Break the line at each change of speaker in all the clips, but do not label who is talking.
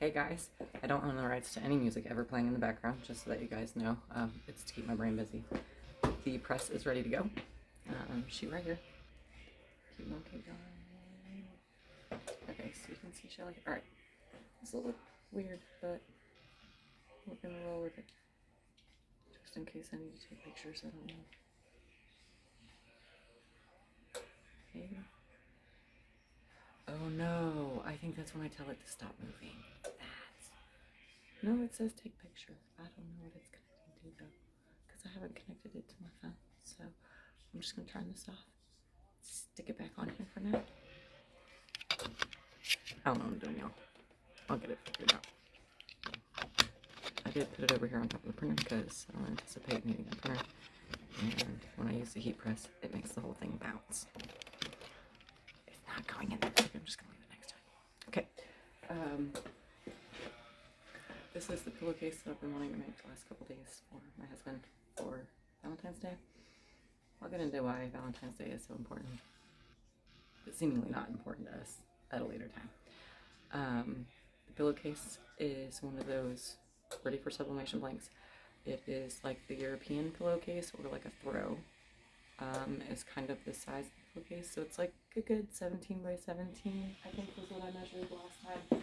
Hey guys, I don't own the rights to any music ever playing in the background, just so that you guys know. It's to keep my brain busy. The press is ready to go. Shoot right here. Keep on, keep going. Okay, so you can see Shelly. Alright. This will look weird, but we're gonna roll with it. Just in case I need to take pictures, I don't know. Maybe. Oh no, I think that's when I tell it to stop moving. No, it says take picture. I don't know what it's connecting to though, because I haven't connected it to my phone. So I'm just gonna turn this off. Stick it back on here for now. I don't know what I'm doing, y'all. I'll get it figured out. I did put it over here on top of the printer because I don't anticipate needing a printer. And when I use the heat press, it makes the whole thing bounce. It's not going in there. I'm just gonna leave it next to it. Okay. This is the pillowcase that I've been wanting to make the last couple days for my husband for Valentine's Day. I'll get into why Valentine's Day is so important, but seemingly not important to us at a later time. The pillowcase is one of those ready for sublimation blanks. It is like the European pillowcase, or like a throw. It's kind of the size of the pillowcase, so it's like a good 17 by 17, I think was what I measured last time.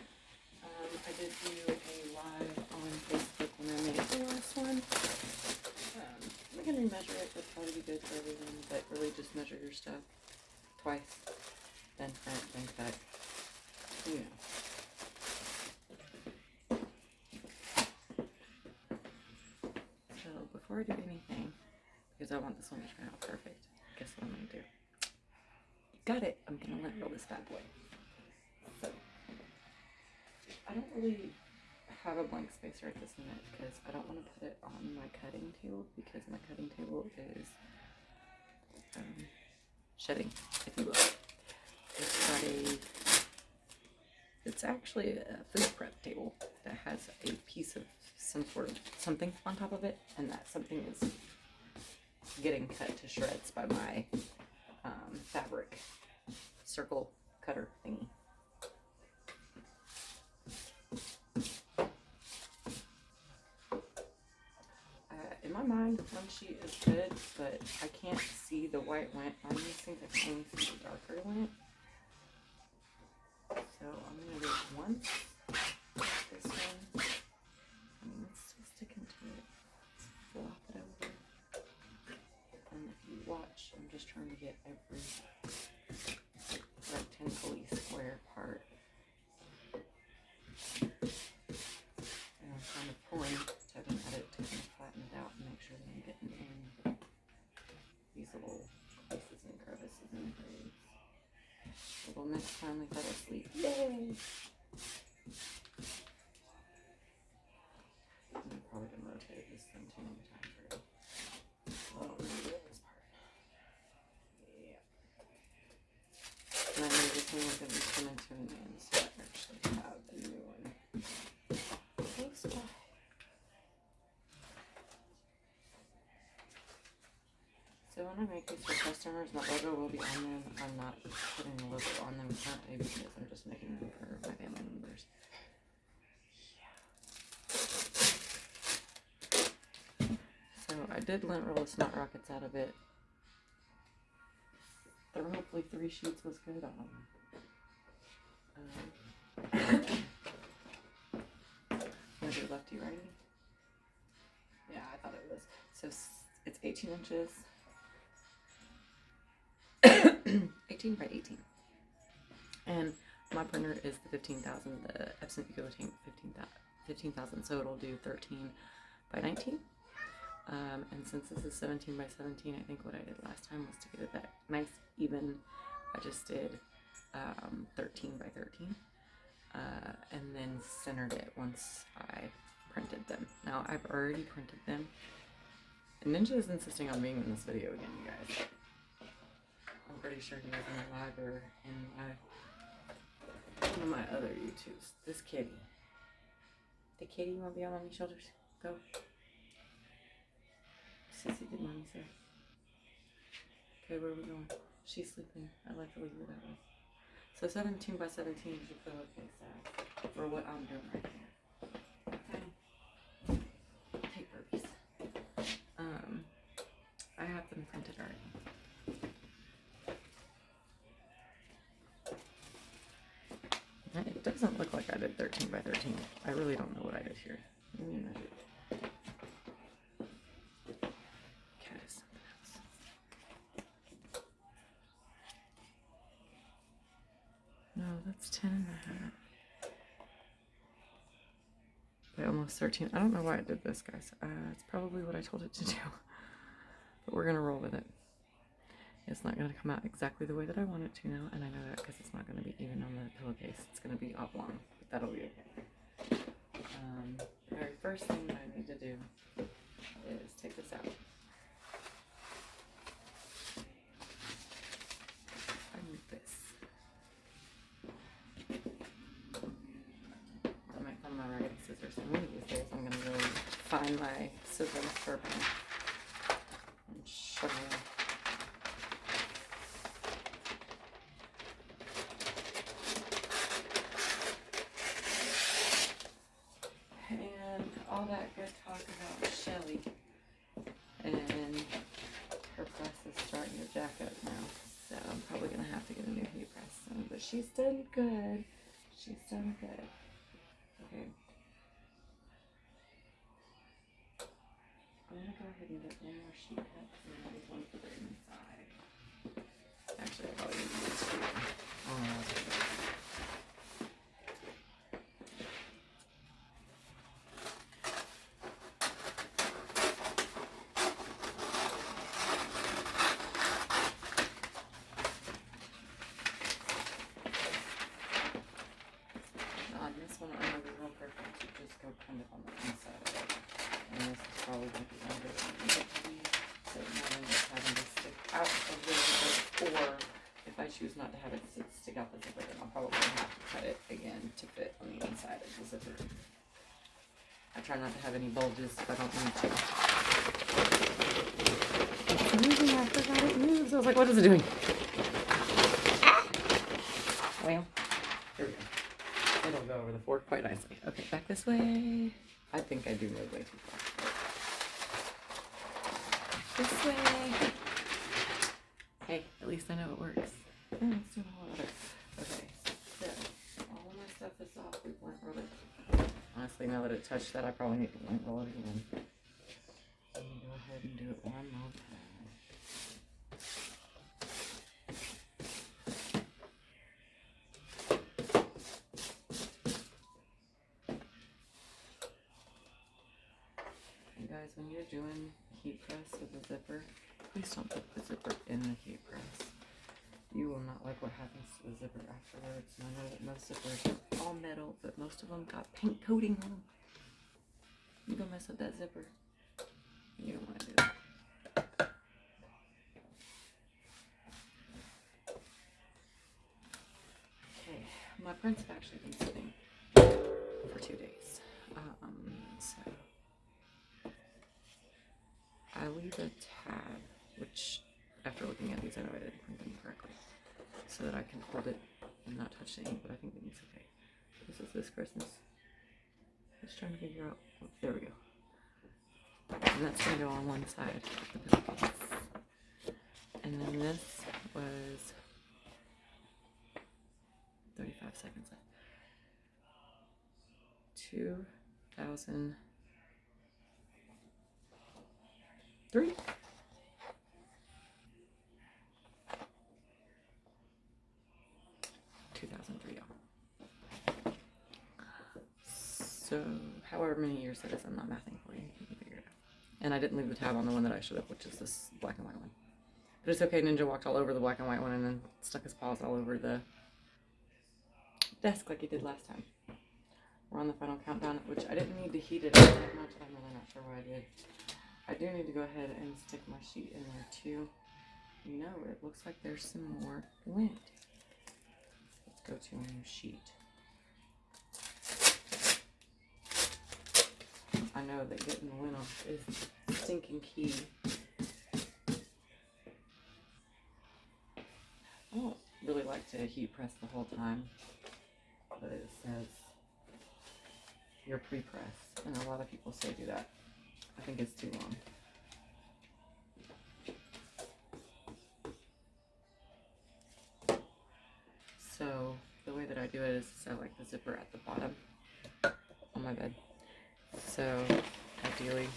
I did do a live on Facebook when I made the last one. I'm gonna measure it, it'll probably be good for everyone, but really just measure your stuff twice, then print, then cut, you know. So before I do anything, because I want this one to turn out perfect, guess what I'm gonna do? You got it, I'm gonna lint roll this bad boy. So, I don't really have a blank space right this minute because I don't want to put it on my cutting table because my cutting table is shedding, if you will. It's actually a food prep table that has a piece of some sort of something on top of it, and that something is getting cut to shreds by my fabric circle cutter thingy. In my mind, one sheet is good, but I can't see the white lint on these things. I can only see the darker lint. So I'm going to do it once. This one. It's still sticking to it. Flop it over. And if you watch, I'm just trying to get every rectangle-y square part. And I'm kind of pulling, tugging at it to kind of flatten it out and make sure that I'm getting in these little places and crevices and grooves. Little Miss finally fell asleep. Yay! I'm probably going to rotate this thing too many times for you. Oh, this part. Yeah. And I knew this one was going to be turned into an end, so I actually have a new one close by. So when I make these for customers, my logo will be on them. I'm not putting the logo on them currently because I'm just making them for my family members. Yeah. So I did lint roll the snot rockets out of it. Hopefully 3 sheets was good on them. Was it lefty righty? Yeah, I thought it was. So it's 18 inches. 18 by 18. And my printer is the 15,000, the Epson EcoTank 15,000, so it'll do 13 by 19. And since this is 17 by 17, I think what I did last time was to get it that nice even. I just did 13 by 13, and then centered it once I printed them. Now I've already printed them, and Ninja is insisting on being in this video again, you guys. I'm pretty sure he was in my live or in one of my other YouTubes. This kitty. The kitty, you want to be on mommy's shoulders? Go. Sissy, did mommy say? Okay, where are we going? She's sleeping. I like to leave her that way. So 17 by 17 is your pillowcase size for what I'm doing right here. Okay. Paper piece. I have them printed already. It doesn't look like I did 13 by 13. I really don't know what I did here. Let me measure. Cat is something else. No, that's 10 and a half. By almost 13. I don't know why I did this, guys. It's probably what I told it to do. But we're going to roll with it. It's not going to come out exactly the way that I want it to now, and I know that because it's not going to be even on the pillowcase. It's going to be oblong, but that'll be okay. The very first thing that I need to do is take this out. I need this. I might find my raggedy scissors. And one of these days I'm going to go find my scissors for and show you. All that good talk about Shelly, and her press is starting to jack up now, so I'm probably going to have to get a new heat press soon, but she's done good. She's done good. Okay. I'm going to go ahead and get one more sheet cuts and then one for the inside. Actually, I probably need this too. Kind of on the inside of it, and this is probably going to be under it, so now I'm just having to stick out of the zipper, or if I choose not to have it stick out the zipper, then I'll probably have to cut it again to fit on the inside of the zipper. I try not to have any bulges if I don't need to. It's moving, I forgot it moves. I was like, what is it doing? Well, here we go. It'll go over the fork quite nicely. Okay, back this way. I think I do move way too far. This way. Hey, at least I know it works. Oh, let's do a whole other. Okay, so all of my stuff is off. We blunt rolled it. Honestly, now that it touched that, I probably need to blunt roll it again. Let me go ahead and do it one more time. Guys, when you're doing heat press with a zipper, please don't put the zipper in the heat press. You will not like what happens to the zipper afterwards. And I know that most zippers are all metal, but most of them got paint coating on them. You gonna mess up that zipper. You don't want to do that. Okay, my prints have actually been sitting for 2 days. So I leave a tab, which after looking at these, I know I didn't print them correctly, so that I can hold it and not touch the ink, but I think the ink's okay. This is this Christmas. Just trying to figure out, oh, there we go. And that's going to go on one side of the pillowcase. And then this was 35 seconds left. 2003. 2003, y'all. So, however many years that is, I'm not mathing for you. You can figure it out. And I didn't leave the tab on the one that I should have, which is this black and white one. But it's okay, Ninja walked all over the black and white one and then stuck his paws all over the desk like he did last time. We're on the final countdown, which I didn't need to heat it up that much. I'm really not sure why I did. I do need to go ahead and stick my sheet in there too. You know, it looks like there's some more lint. Let's go to a new sheet. I know that getting the lint off is the stinking key. I don't really like to heat press the whole time, but it says your pre-press, and a lot of people say do that. I think it's too long. So the way that I do it is set like the zipper at the bottom on my bed. So ideally,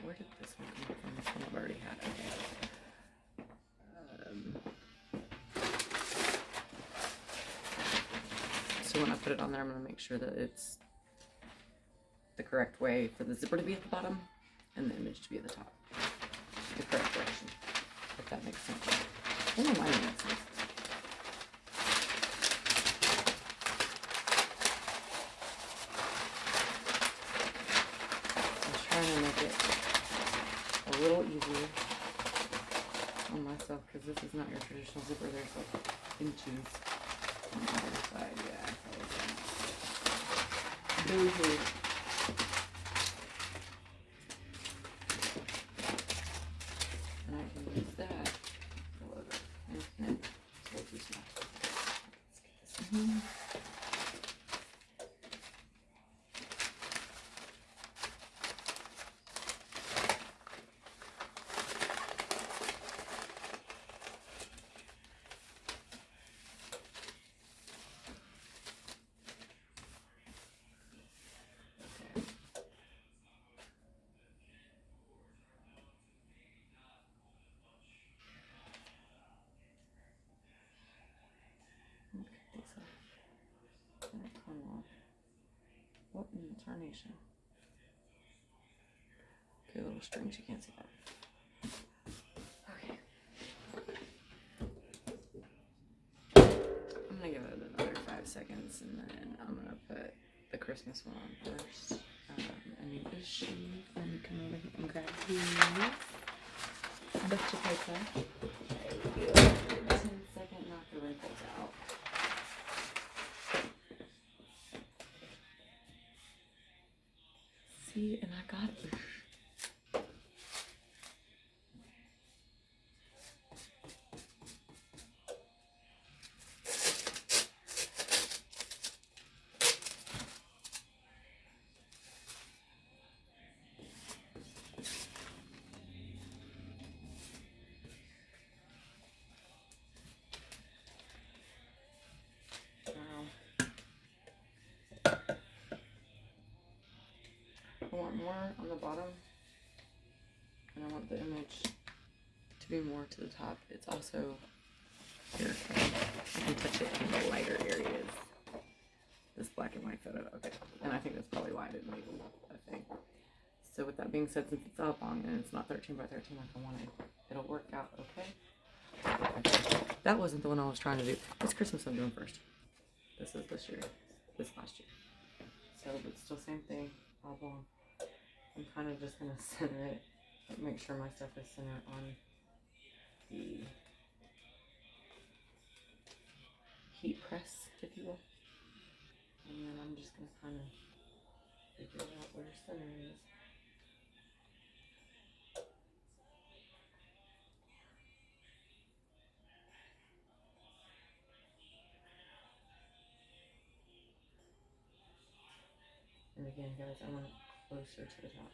where did this one come from? This one I've already had. So when I put it on there, I'm going to make sure that it's the correct way for the zipper to be at the bottom and the image to be at the top. The correct direction, if that makes sense. I don't know why it makes sense. I'm trying to make it a little easier on myself because this is not your traditional zipper. There's like inches on the other side. Yeah, boo-hoo. And I can use that for the logo. No, it's a little too small. Let's get this in here. What in the tarnation? Okay, little strings, you can't see that. Okay. I'm gonna give it another 5 seconds and then I'm gonna put the Christmas one on first. I need this sheet. Let me come over here and grab these. Butcher paper. 10-second, knock the wrinkles out. See, and I got it. I want more on the bottom, and I want the image to be more to the top. It's also here. I can touch it in the lighter areas. This black and white photo, okay. And I think that's probably why I didn't make a thing. So with that being said, since it's oblong and it's not 13 by 13 like I wanted, it'll work out okay. That wasn't the one I was trying to do. It's Christmas I'm doing first. This is this last year. So it's still same thing, oblong. I'm kind of just going to center it, make sure my stuff is centered on the heat press, if you will. And then I'm just going to kind of figure out where center is. And again, guys, I want it closer to the top.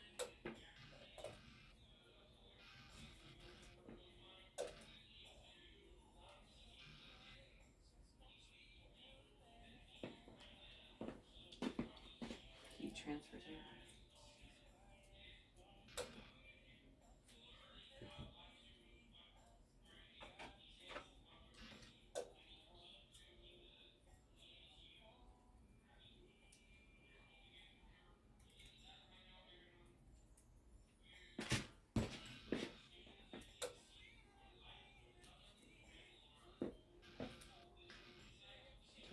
Heat transfer tape.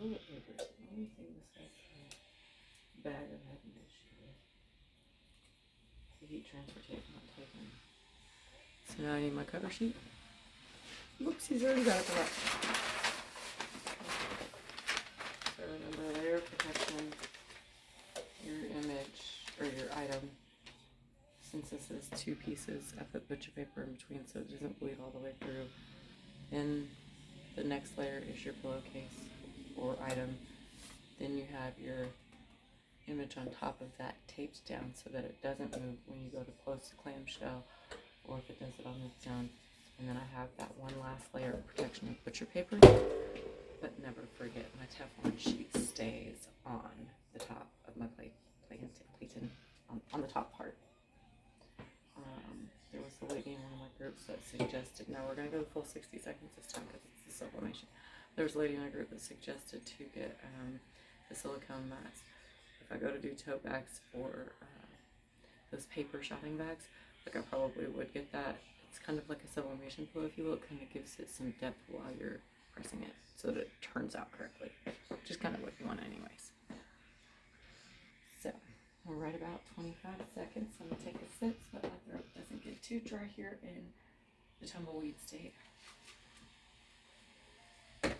Toilet paper is the only thing this has a bag of heavy issue with. The heat transfer tape not taken. So now I need my cover sheet. Whoops, he's already got it for that. So remember, layer of protection, your image or your item since this is 2 pieces, I put butcher paper in between so it doesn't bleed all the way through. Then the next layer is your pillowcase or item. Then you have your image on top of that taped down so that it doesn't move when you go to close the clamshell, or if it does, it'll move down. And then I have that one last layer of protection of butcher paper. But never forget, my Teflon sheet stays on the top of my plate on the top part. There was the lady in one of my groups that suggested, now we're going to go the full 60 seconds this time because it's the sublimation. There was a lady in a group that suggested to get the silicone mats. If I go to do tote bags or those paper shopping bags, like I probably would get that. It's kind of like a sublimation pillow, if you will. It kind of gives it some depth while you're pressing it so that it turns out correctly, which is kind of what you want anyways. So we're right about 25 seconds. I'm gonna take a sip so that my throat doesn't get too dry here in the tumbleweed state. The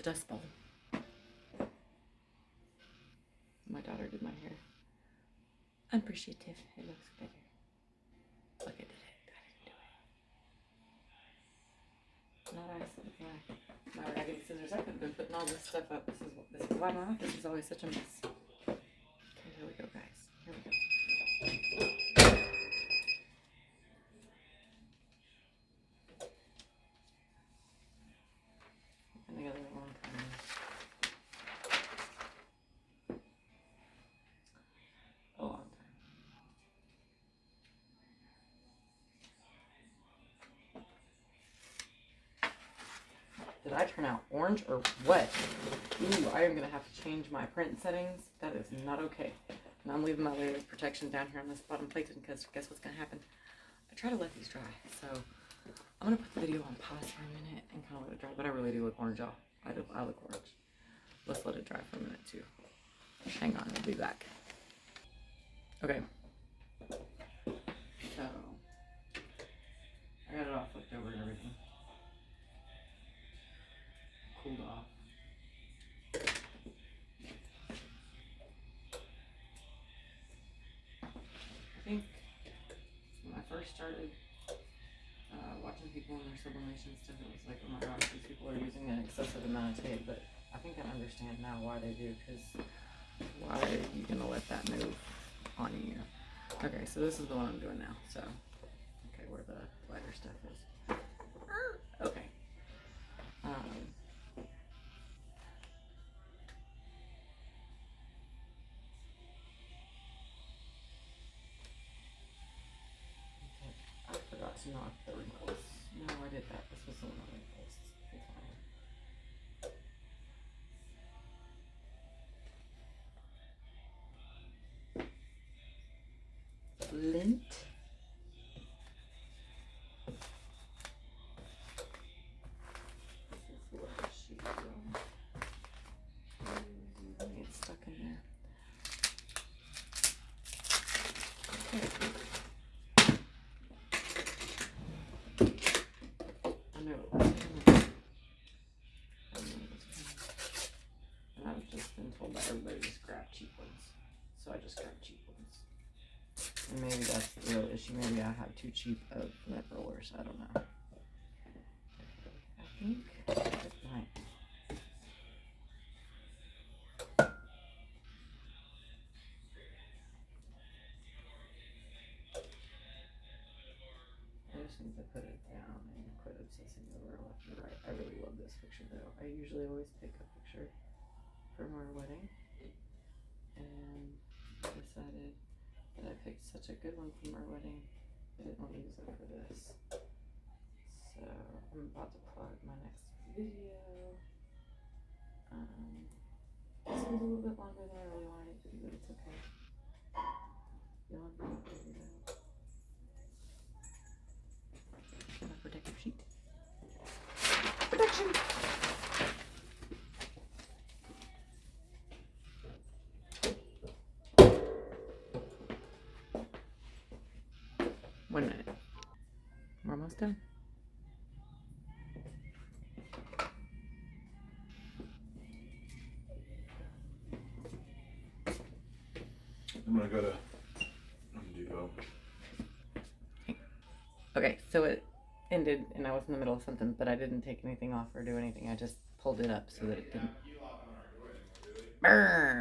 Dust Bowl. My daughter did my hair. Unappreciative. It looks better. Look, I did it. I didn't do it. Not ice with my raggedy scissors. I could have been putting all this stuff up. This is why my office is always such a mess. Okay, here we go, guys. Here we go. Been together a long time. A long time. Did I turn out orange or what? Ooh, I am going to have to change my print settings. That is not okay. And I'm leaving my layers protection down here on this bottom plate because guess what's going to happen? I try to let these dry. So I'm going to put the video on pause for a minute and kind of let it dry. But I really do look orange, y'all. I look orange. Let's let it dry for a minute too. Hang on, I'll be back. Okay. So I got it all flipped over and everything. Cooled off. I think when I first started watching people in their sublimation stuff, it was like, oh my gosh, these people are using an excessive amount of tape, but I think I understand now why they do, because why are you going to let that move on you? Okay, so this is the one I'm doing now, so, okay, where the lighter stuff is. Okay. I forgot to knock the wrinkles. No, I did that. This was the one on wrinkles. Lint. This is what she did. It's stuck in there. Okay. I knew it was coming. And I've just been told by everybody to just grab cheap ones. So I just grabbed cheap ones. And maybe that's the real issue. Maybe I have too cheap of lint rollers. I don't know. I think it might. I just need to put it down and quit obsessing over left and right. I really love this picture though. I usually always pick a picture from our wedding. And I decided that I picked such a good one from our wedding, I didn't want to use it for this. So I'm about to plug my next video. This one's a little bit longer than I really wanted it to be, but it's okay. Y'all have to figure it out. My protective sheet. Protection! One minute. We're almost done.
I'm gonna go to
Okay, so it ended and I was in the middle of something, but I didn't take anything off or do anything. I just pulled it up so that it didn't burn.